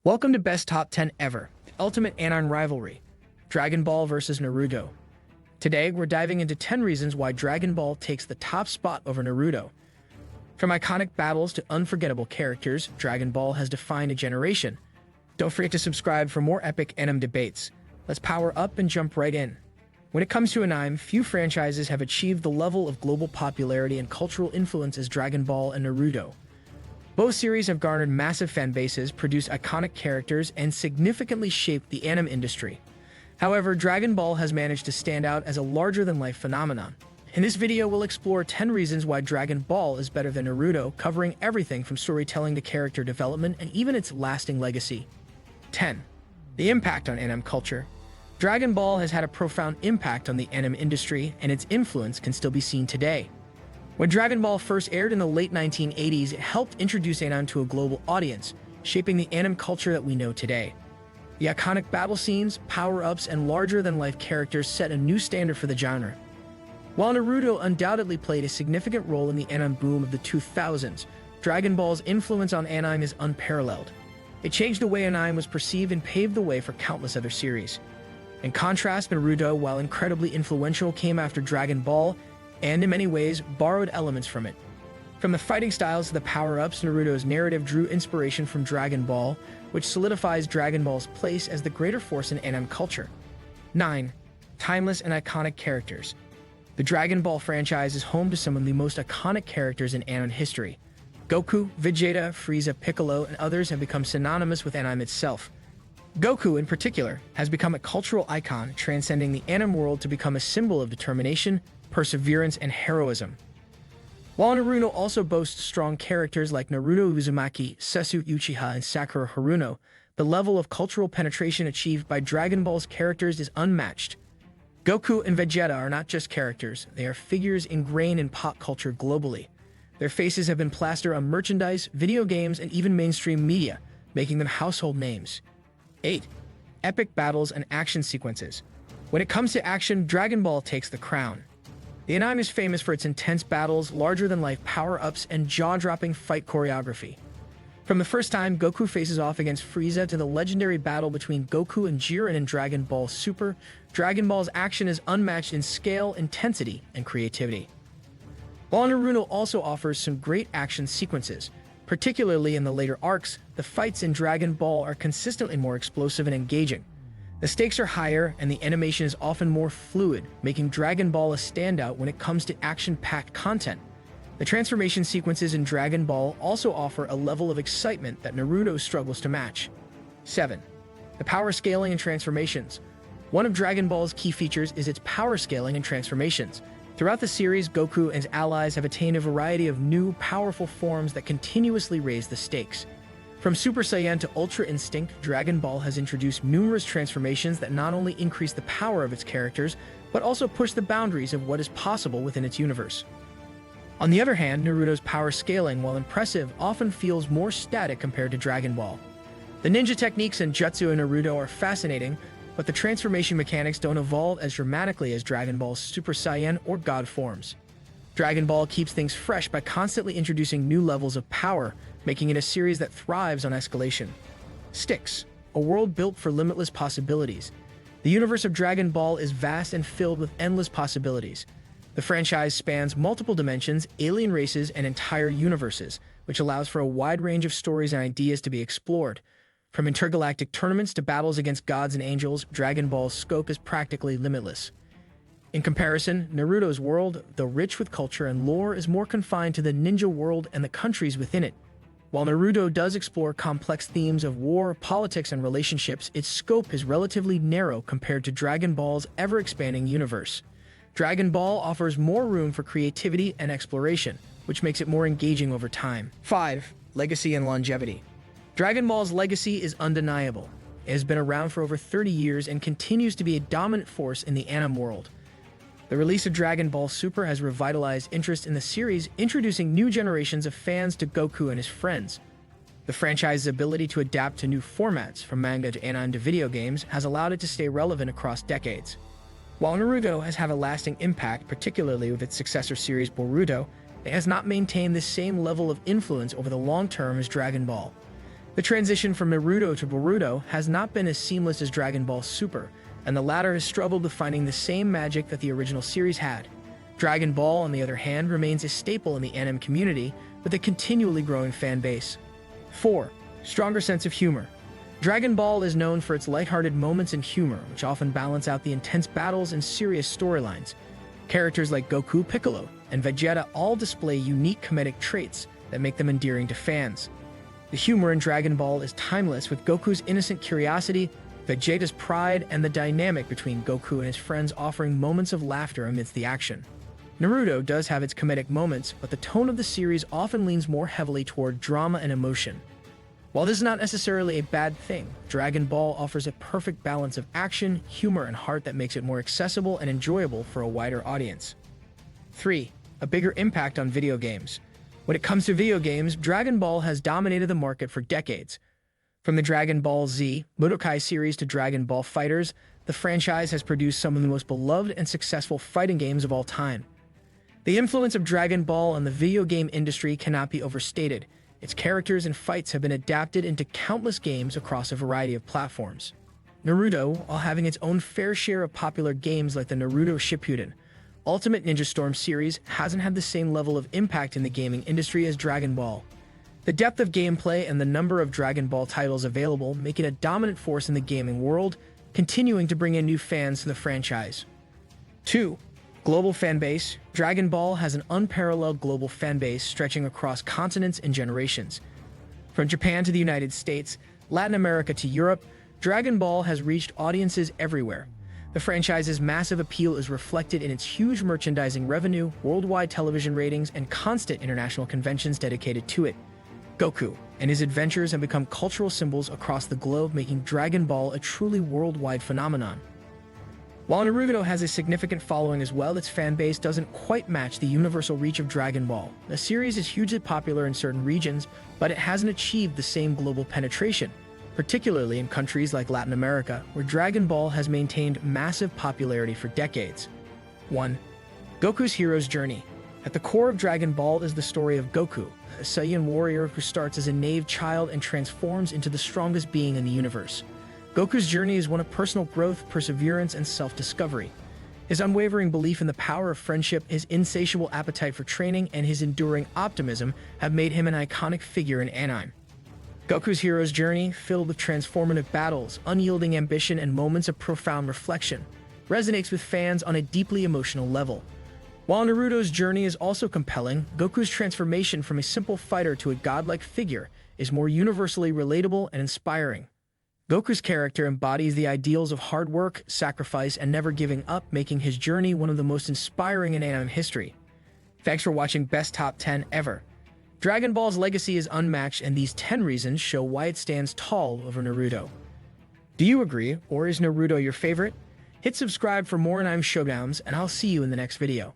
Welcome to Best Top 10 Ever, the ultimate anime rivalry, Dragon Ball vs. Naruto. Today, we're diving into 10 reasons why Dragon Ball takes the top spot over Naruto. From iconic battles to unforgettable characters, Dragon Ball has defined a generation. Don't forget to subscribe for more epic anime debates. Let's power up and jump right in. When it comes to anime, few franchises have achieved the level of global popularity and cultural influence as Dragon Ball and Naruto. Both series have garnered massive fan bases, produced iconic characters, and significantly shaped the anime industry. However, Dragon Ball has managed to stand out as a larger-than-life phenomenon. In this video, we'll explore 10 reasons why Dragon Ball is better than Naruto, covering everything from storytelling to character development and even its lasting legacy. 10. The impact on anime culture. Dragon Ball has had a profound impact on the anime industry, and its influence can still be seen today. When Dragon Ball first aired in the late 1980s, it helped introduce anime to a global audience, shaping the anime culture that we know today. The iconic battle scenes, power-ups, and larger-than-life characters set a new standard for the genre. While Naruto undoubtedly played a significant role in the anime boom of the 2000s, Dragon Ball's influence on anime is unparalleled. It changed the way anime was perceived and paved the way for countless other series. In contrast, Naruto, while incredibly influential, came after Dragon Ball, and in many ways, borrowed elements from it. From the fighting styles to the power-ups, Naruto's narrative drew inspiration from Dragon Ball, which solidifies Dragon Ball's place as the greater force in anime culture. 9. Timeless and iconic characters. The Dragon Ball franchise is home to some of the most iconic characters in anime history. Goku, Vegeta, Frieza, Piccolo, and others have become synonymous with anime itself. Goku, in particular, has become a cultural icon, transcending the anime world to become a symbol of determination, perseverance, and heroism. While Naruto also boasts strong characters like Naruto Uzumaki, Sasuke Uchiha, and Sakura Haruno, the level of cultural penetration achieved by Dragon Ball's characters is unmatched. Goku and Vegeta are not just characters, they are figures ingrained in pop culture globally. Their faces have been plastered on merchandise, video games, and even mainstream media, making them household names. 8. Epic battles and action sequences. When it comes to action, Dragon Ball takes the crown. The anime is famous for its intense battles, larger-than-life power-ups, and jaw-dropping fight choreography. From the first time Goku faces off against Frieza to the legendary battle between Goku and Jiren in Dragon Ball Super, Dragon Ball's action is unmatched in scale, intensity, and creativity. While Naruto also offers some great action sequences, particularly in the later arcs, the fights in Dragon Ball are consistently more explosive and engaging. The stakes are higher, and the animation is often more fluid, making Dragon Ball a standout when it comes to action-packed content. The transformation sequences in Dragon Ball also offer a level of excitement that Naruto struggles to match. 7. The power scaling and transformations. One of Dragon Ball's key features is its power scaling and transformations. Throughout the series, Goku and his allies have attained a variety of new, powerful forms that continuously raise the stakes. From Super Saiyan to Ultra Instinct, Dragon Ball has introduced numerous transformations that not only increase the power of its characters, but also push the boundaries of what is possible within its universe. On the other hand, Naruto's power scaling, while impressive, often feels more static compared to Dragon Ball. The ninja techniques and jutsu in Naruto are fascinating, but the transformation mechanics don't evolve as dramatically as Dragon Ball's Super Saiyan or God forms. Dragon Ball keeps things fresh by constantly introducing new levels of power, making it a series that thrives on escalation. Styx, a world built for limitless possibilities. The universe of Dragon Ball is vast and filled with endless possibilities. The franchise spans multiple dimensions, alien races, and entire universes, which allows for a wide range of stories and ideas to be explored. From intergalactic tournaments to battles against gods and angels, Dragon Ball's scope is practically limitless. In comparison, Naruto's world, though rich with culture and lore, is more confined to the ninja world and the countries within it. While Naruto does explore complex themes of war, politics, and relationships, its scope is relatively narrow compared to Dragon Ball's ever-expanding universe. Dragon Ball offers more room for creativity and exploration, which makes it more engaging over time. 5. Legacy and longevity. Dragon Ball's legacy is undeniable. It has been around for over 30 years and continues to be a dominant force in the anime world. The release of Dragon Ball Super has revitalized interest in the series, introducing new generations of fans to Goku and his friends. The franchise's ability to adapt to new formats, from manga to anime to video games, has allowed it to stay relevant across decades. While Naruto has had a lasting impact, particularly with its successor series Boruto, it has not maintained the same level of influence over the long term as Dragon Ball. The transition from Naruto to Boruto has not been as seamless as Dragon Ball Super, and the latter has struggled with finding the same magic that the original series had. Dragon Ball, on the other hand, remains a staple in the anime community with a continually growing fan base. 4. Stronger sense of humor. Dragon Ball is known for its lighthearted moments and humor, which often balance out the intense battles and serious storylines. Characters like Goku, Piccolo, and Vegeta all display unique comedic traits that make them endearing to fans. The humor in Dragon Ball is timeless, with Goku's innocent curiosity, Vegeta's pride, and the dynamic between Goku and his friends offering moments of laughter amidst the action. Naruto does have its comedic moments, but the tone of the series often leans more heavily toward drama and emotion. While this is not necessarily a bad thing, Dragon Ball offers a perfect balance of action, humor, and heart that makes it more accessible and enjoyable for a wider audience. 3. A bigger impact on video games. When it comes to video games, Dragon Ball has dominated the market for decades. From the Dragon Ball Z, Budokai series to Dragon Ball FighterZ, the franchise has produced some of the most beloved and successful fighting games of all time. The influence of Dragon Ball on the video game industry cannot be overstated. Its characters and fights have been adapted into countless games across a variety of platforms. Naruto, while having its own fair share of popular games like the Naruto Shippuden Ultimate Ninja Storm series, hasn't had the same level of impact in the gaming industry as Dragon Ball. The depth of gameplay and the number of Dragon Ball titles available make it a dominant force in the gaming world, continuing to bring in new fans to the franchise. 2. Global fanbase. Dragon Ball has an unparalleled global fanbase stretching across continents and generations. From Japan to the United States, Latin America to Europe, Dragon Ball has reached audiences everywhere. The franchise's massive appeal is reflected in its huge merchandising revenue, worldwide television ratings, and constant international conventions dedicated to it. Goku and his adventures have become cultural symbols across the globe, making Dragon Ball a truly worldwide phenomenon. While Naruto has a significant following as well, its fan base doesn't quite match the universal reach of Dragon Ball. The series is hugely popular in certain regions, but it hasn't achieved the same global penetration, particularly in countries like Latin America, where Dragon Ball has maintained massive popularity for decades. 1. Goku's hero's journey. At the core of Dragon Ball is the story of Goku, a Saiyan warrior who starts as a naive child and transforms into the strongest being in the universe. Goku's journey is one of personal growth, perseverance, and self-discovery. His unwavering belief in the power of friendship, his insatiable appetite for training, and his enduring optimism have made him an iconic figure in anime. Goku's hero's journey, filled with transformative battles, unyielding ambition, and moments of profound reflection, resonates with fans on a deeply emotional level. While Naruto's journey is also compelling, Goku's transformation from a simple fighter to a godlike figure is more universally relatable and inspiring. Goku's character embodies the ideals of hard work, sacrifice, and never giving up, making his journey one of the most inspiring in anime history. Thanks for watching Best Top 10 Ever. Dragon Ball's legacy is unmatched, and these 10 reasons show why it stands tall over Naruto. Do you agree, or is Naruto your favorite? Hit subscribe for more anime showdowns, and I'll see you in the next video.